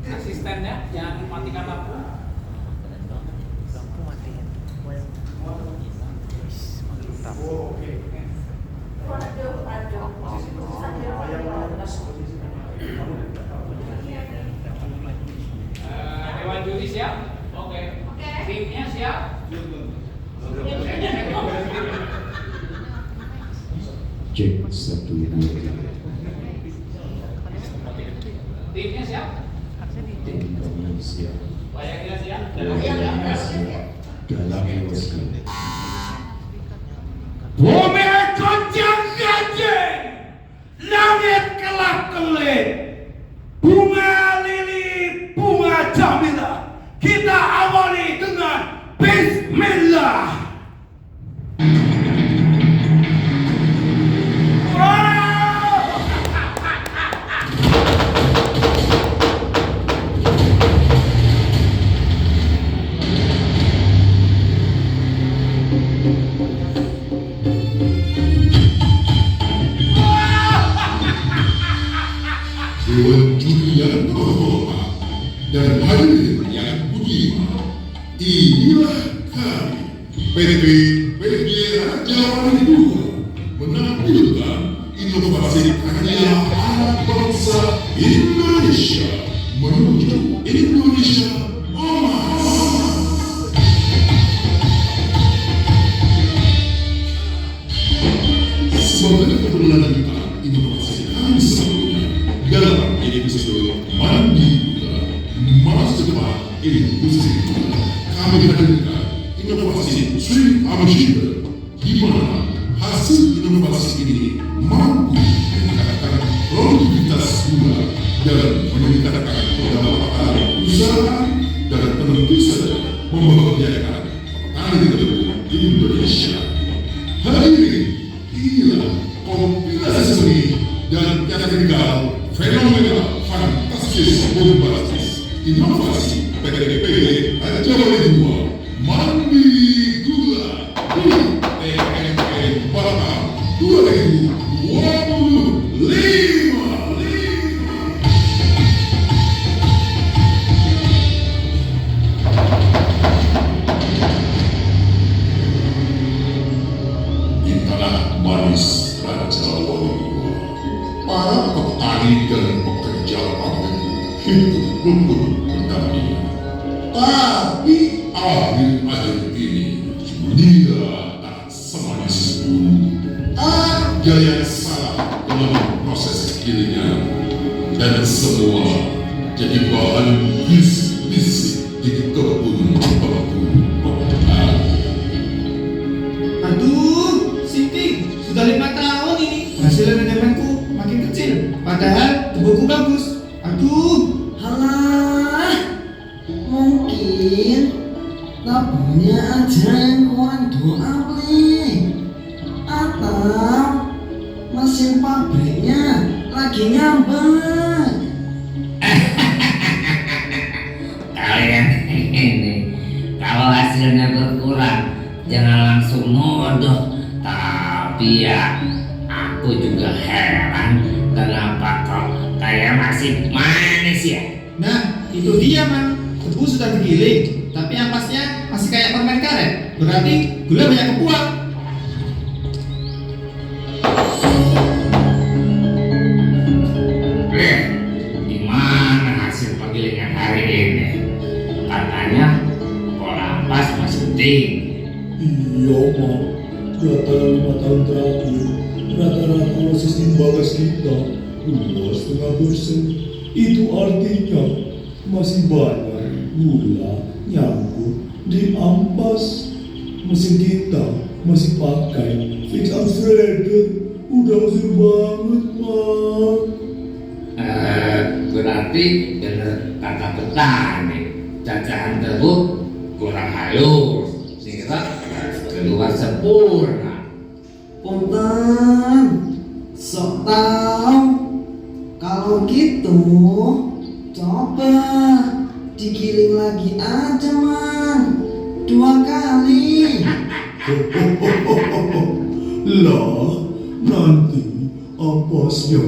asistennya yang matikan lampu. Lampu matiin. Mantap. Dewan juri siap? Oke. Timnya siap? Cek 1 2 3. Timnya siap? Tim kami siap. Bayangnya siap? Bayangnya siap. Dalam waktu. Bumi goncang ganjing, langit kelap kelip, bunga lili, bunga jamila. Kita awali dengan Bismillah. Dewan juri yang terhormat dan hadirin yang budiman, inilah kami PT PJ Raja Wali II menampilkan inovasi karya anak bangsa Indonesia menuju Indonesia emas. Sebagai keberlanjutan inovasi kami sebelumnya dalam episode Mandi Muda Masa Depan Industri Muda, kami hadirkan inovasi Sri Amashida, di mana hasil inovasi ini mampu meningkatkan produktivitas gula dan meningkatkan pendapatan usaha dan tentu saja membahagiakan petani tebu Indonesia. Hadirin, inilah kompilasi seni dan teatrikal fenomena fantastis bombastis inovasi PTPP Raja Wali II Mandi Gula di TMN Batam 2025. Di tanah manis Raja Wali II, para petani dan pekerja pabrik hidup rukun berdampingan. Tapi akhir-akhir ini dia tak semanis dulu. Ada yang salah dalam proses gilingan dan semua jadi bahan bisik di kebun batu. Aduh, Siti, sudah 5 tahun ini hasil manajemenku makin kecil. Padahal tubuhku bagus. Aduh, Halah, mungkin tabungnya aja yang kurang doa atau mesin pabriknya lagi ngambek. Kalian ini kalau hasilnya berkurang jangan langsung nuduh, tapi ya aku juga heran kenapa kok kayak masih manis ya. nah itu dia Mang. Tebu sudah digiling, tapi ampasnya masih kayak permen karet. Berarti gula banyak kebuang. Gimana hasil penggilingan hari ini? Katanya kok ampas masih tinggi. Iya, Mak. Data 5 tahun terakhir, rata-rata sistem bagas kita 2,5%. Itu artinya masih banyak gula nyangkut di ampas. Mesin kita masih pakai fix and shredder. Udah usil banget, Mak. Berarti bener kata petani, cacahan tebu kurang halus sehingga keluar sempurna. Punten, sok tahu. Kalau gitu, coba digiling lagi aja, Mang. 2 kali. Lah, nanti ampasnya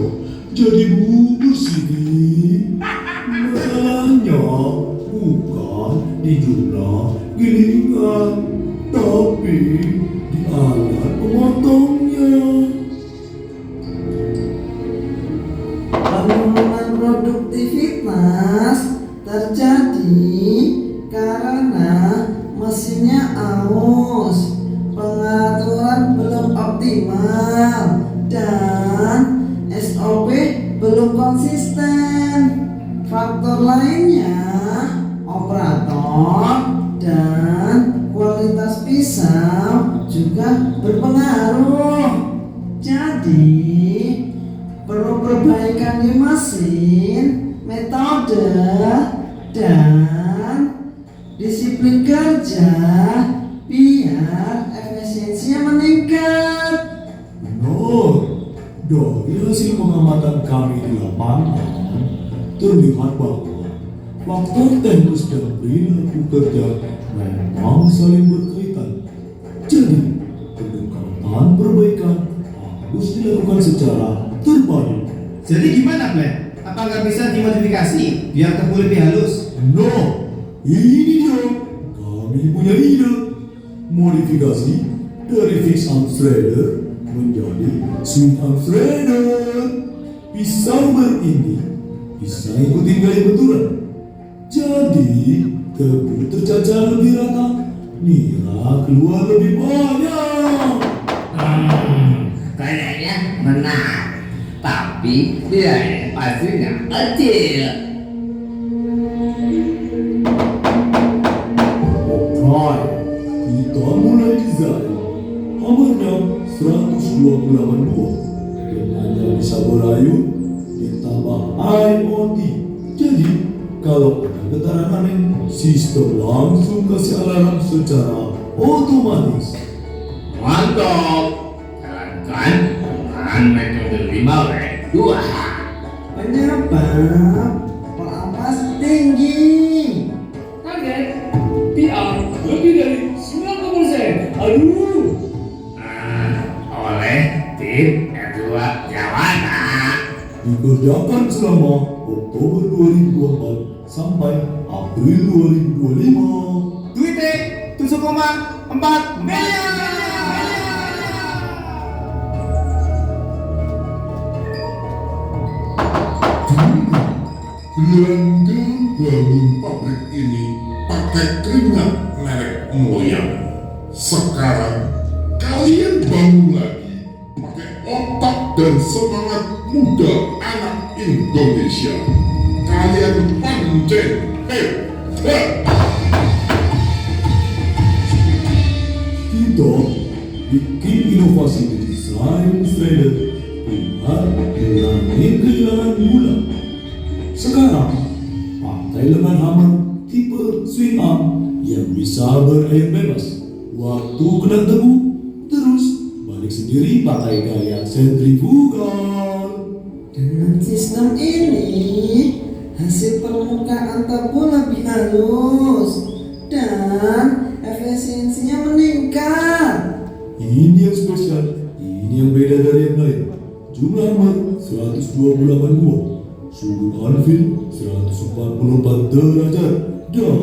jadi bubur sini. Masalahnya bukan di jumlah gilingan, tapi di alat pemotongnya. Penurunan produktivitas terjadi karena mesinnya aus, pengaturan belum optimal, dan SOP belum konsisten. Faktor lainnya, operator dan kualitas pisau juga berpengaruh. Jadi, perlu perbaikan di mesin, metode, dan disiplin kerja biar efisiensinya meningkat. Benar, dari hasil pengamatan kami di lapangan terlihat bahwa faktor teknis dan perilaku kerja memang saling berkaitan. Jadi, pendekatan perbaikan harus dilakukan secara terpadu. Jadi gimana, Plan? Apa nggak bisa dimodifikasi biar tebu lebih halus? No, ini dia. Kami punya ide. Modifikasi dari fix arm shredder menjadi swing arm shredder. Pisau ini bisa ikuti gaya benturan. Jadi tebu tercacar lebih rata, nira keluar lebih banyak. Kayaknya benar, tapi biaya pastinya kecil. Oke, kita mulai desain. Hammernya 128 buah dan hanya bisa berayun ditambah IoT. Jadi kalau ada getaran aneh, sistem langsung kasih alarm secara otomatis. Mantap. Jalankan dengan metode 5W2. Penyebab pelampas tinggi. Kaget. PR lebih dari 90%. Aduh. Oleh tim R2 Jawana. Dikerjakan selama Oktober 2024 sampai April 2025. Duitnya 7,4 miliar. Belanda bangun pabrik ini pakai keringat merek moyang. Sekarang kalian bangun lagi pakai otak dan semangat muda anak Indonesia. Kalian pancen, Kita bikin inovasi di desain shredder buat mengurangi kehilangan gula. Sekarang pakai lengan hammer tipe swing arm yang bisa berair bebas. Waktu kena tebu, terus balik sendiri pakai gaya sentrifugal. Dengan sistem ini, hasil permukaan tebu lebih halus dan efisiensinya meningkat. Ini yang spesial, ini yang beda dari yang lain. Jumlah hammer 128 buah, sudut anvil 144 derajat, dan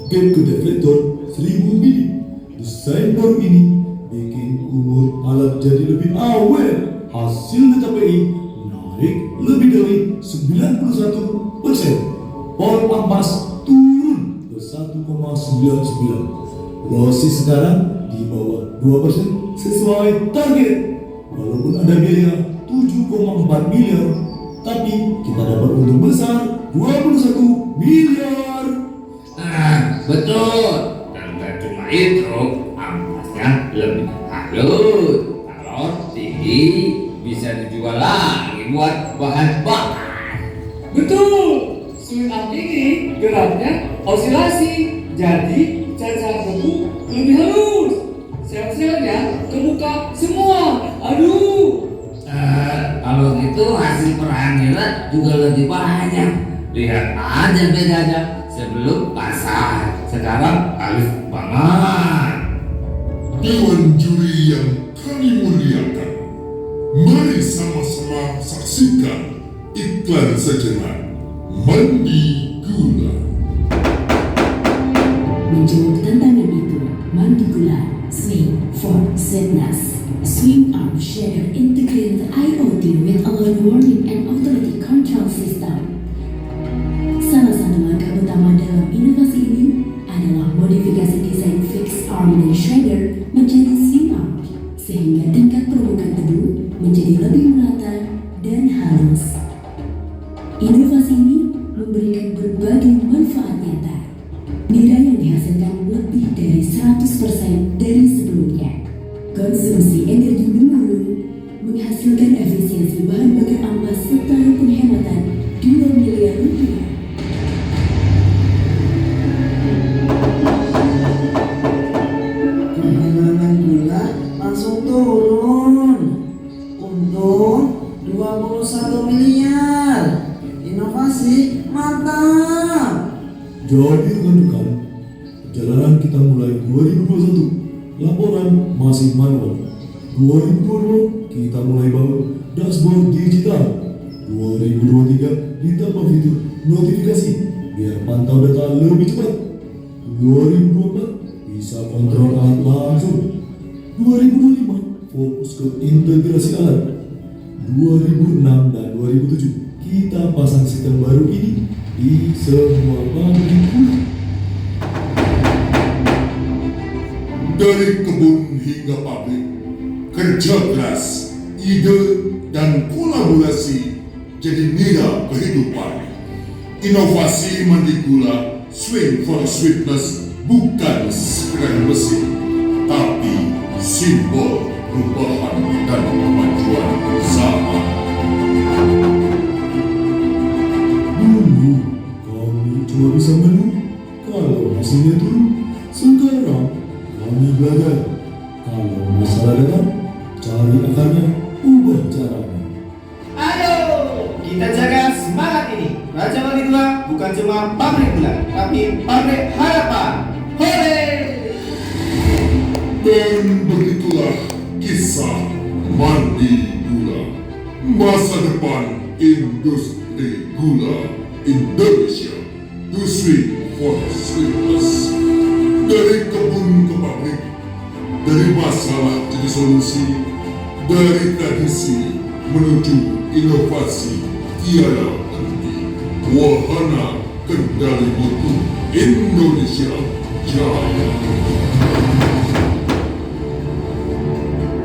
gap ke deflektor 1000 mili. Desain baru ini bikin umur alat jadi lebih awet. Hasil TPI naik lebih dari 91%. Pol ampas turun ke 1,99. Losis sekarang di bawah 2% sesuai target. Walaupun ada biaya 7,4 miliar, tapi kita dapat untung besar 21 miliar. Betul. Dan gak cuma itu, ampasnya lebih halus. Kalau tinggi bisa dijual lagi buat bahan bakar. Betul. Swing arm ini geraknya osilasi, jadi cacar tebu lebih halus. Sel-selnya kebuka semua. Aduh. Kalau gitu hasil perahannya juga lebih banyak. Lihat aja bedanya sebelum pasar, sekarang halus banget. Dewan juri yang kami muliakan, mari sama-sama saksikan iklan sejenak. Mandi gula. Menjawab tantangan itu, mandi gula, swing for sweetness. Swing arm shader integrated IoT with alert warning and automatic control system. Salah satu langkah utama dalam inovasi ini adalah modifikasi desain fixed arm dan shader menjadi swing arm, sehingga tingkat permukaan tebu menjadi lebih merata dan halus. Inovasi ini memberikan berbagai manfaat nyata. Nilai yang dihasilkan lebih dari 100% dari sebelumnya. Konsumsi energi menurun, menghasilkan efisiensi bahan bakar ampas serta penghematan 2 miliar rupiah. Kehilangan gula langsung turun. Untung 21 miliar. Inovasi mantap. Jadi rekan-rekan, perjalanan kita mulai 2021. Laporan masih manual. 2022 kita mulai bangun dashboard digital. 2023 ditambah fitur notifikasi biar pantau data lebih cepat. 2024 bisa kontrol alat langsung. 2025 fokus ke integrasi alat. 2006 dan 2007 kita pasang sistem baru ini di semua pabrik gula. Dari kebun hingga pabrik, kerja keras, ide, dan kolaborasi jadi nilai kehidupan. Inovasi mandi gula, swing for sweetness, bukan sekedar mesin, tapi simbol perubahan dan kemajuan zaman. Dulu kami cuma bisa menunggu kalau hasilnya turun. Sekarang kami belajar kalau masalah datang, cari akarnya, ubah caranya. Ayo, kita jaga semangat ini. Raja Wali Gula bukan cuma pabrik gula, tapi pabrik harapan. Hore! Dan begitulah kisah mandi gula, masa depan industri gula Indonesia. To swing for sweetness. Dari kebun ke pabrik, dari masalah jadi solusi, dari tradisi menuju inovasi tiada henti. Wahana kendali mutu Indonesia Jaya.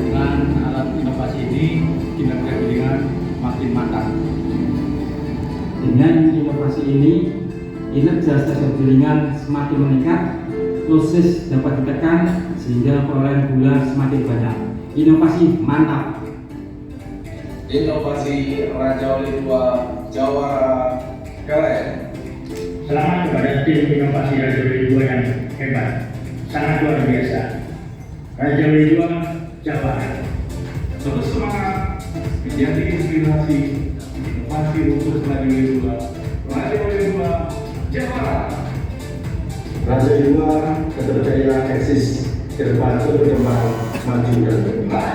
Dengan alat inovasi ini, kinerja gilingan makin matang. Dengan inovasi ini, kinerja stasiun gilingan semakin meningkat, proses dapat ditekan sehingga perolehan gula semakin banyak. Inovasi mantap. Inovasi Raja Wali II Jawara keren. Selamat kepada tim inovasi Raja Wali II yang hebat, sangat luar biasa. Raja Wali II Jawara. Terus semangat menjadi inspirasi inovasi untuk Raja Wali II. Raja Wali II Jawara. Raja Wali II keterjadian eksis ke depan terus berkembang, maju dan berkembang.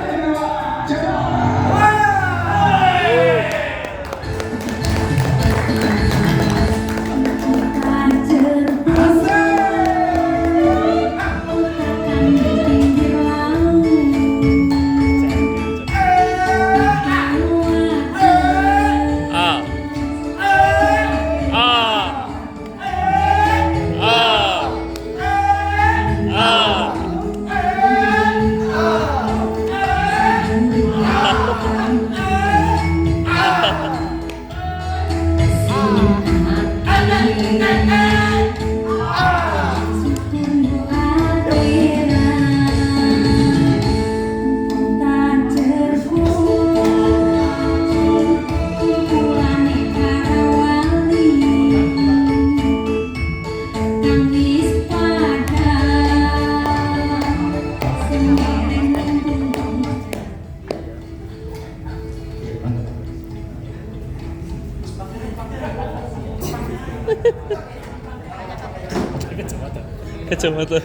Kacamata.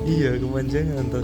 Iya, kepanjangan tuh.